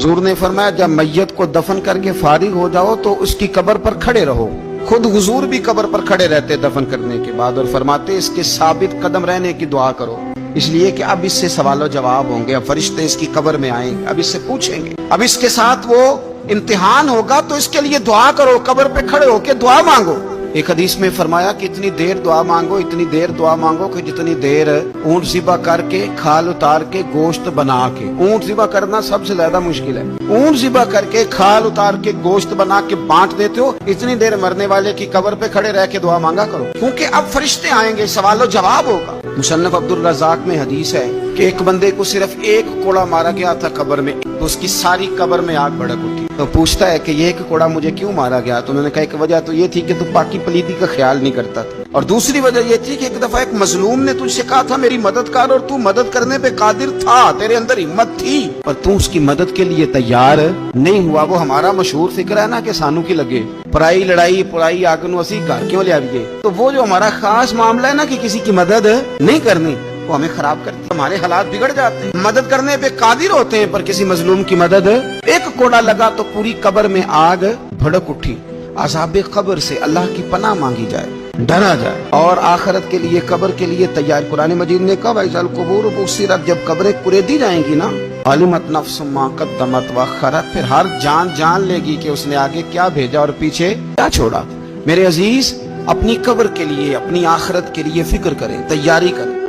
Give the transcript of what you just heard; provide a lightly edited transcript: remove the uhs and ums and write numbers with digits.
हुजूर ने फरमाया जब मैयत को दफन करके फारिग हो जाओ तो उसकी कब्र पर खड़े रहो। खुद हुजूर भी कब्र पर खड़े रहते दफन करने के बाद और फरमाते इसके साबित कदम रहने की दुआ करो, इसलिए कि अब इससे सवालों जवाब होंगे, अब फरिश्ते इसकी कब्र में आएंगे, अब इससे पूछेंगे, अब इसके साथ वो इम्तिहान होगा, तो इसके लिए दुआ करो, कब्र पे खड़े होके दुआ मांगो। एक हदीस में फरमाया कि इतनी देर दुआ मांगो, इतनी देर दुआ मांगो कि जितनी देर ऊंट ज़िबा करके खाल उतार के गोश्त बना के, ऊंट ज़िबा करना सबसे ज्यादा मुश्किल है, ऊंट ज़िबा करके खाल उतार के गोश्त बना के बांट देते हो, इतनी देर मरने वाले की कब्र पे खड़े रह के दुआ मांगा करो, क्योंकि अब फरिश्ते आएंगे, सवालो जवाब होगा। मुसन्नफ अब्दुल रज़ाक में हदीस है कि एक बंदे को सिर्फ एक कोड़ा मारा गया था कब्र में, तो उसकी सारी कब्र में आग भड़क उठी। तो पूछता है कि ये एक कोड़ा मुझे क्यों मारा गया? तो उन्होंने कहा एक वजह तो ये थी कि तू पाकी पलीदी का ख्याल नहीं करता था, और दूसरी वजह ये थी कि एक दफा एक मजलूम ने तुझसे कहा था मेरी मदद कर, और तू मदद करने पे कादिर था, तेरे अंदर हिम्मत थी, पर तू उसकी मदद के लिए तैयार नहीं हुआ। वो हमारा मशहूर फिक्र है ना कि सानू की लगे पराई लड़ाई पराई आग नू असी घर क्यों ले आइए। तो वो जो हमारा खास मामला है ना कि किसी की मदद नहीं करनी, वो हमें खराब करती है, हमारे हालात बिगड़ जाते हैं। मदद करने पे कादिर होते हैं पर किसी मजलूम की मदद, एक कोड़ा लगा तो पूरी कब्र में आग भड़क उठी। अज़ाब कब्र से अल्लाह की पनाह मांगी जाए, डरा जाए और आखिरत के लिए कब्र के लिए तैयार। कुरान मजीद ने कहा वैज़ल कुबूर बुस्सिरत, जब कब्रें कुरेदी जाएंगी ना, अलिमत नफ्सुम मा क़द्दमत व अख़रत, फिर हर जान जान लेगी कि उसने आगे क्या भेजा और पीछे क्या छोड़ा। मेरे अजीज, अपनी कब्र के लिए अपनी आखिरत के लिए फिक्र करें, तैयारी करें।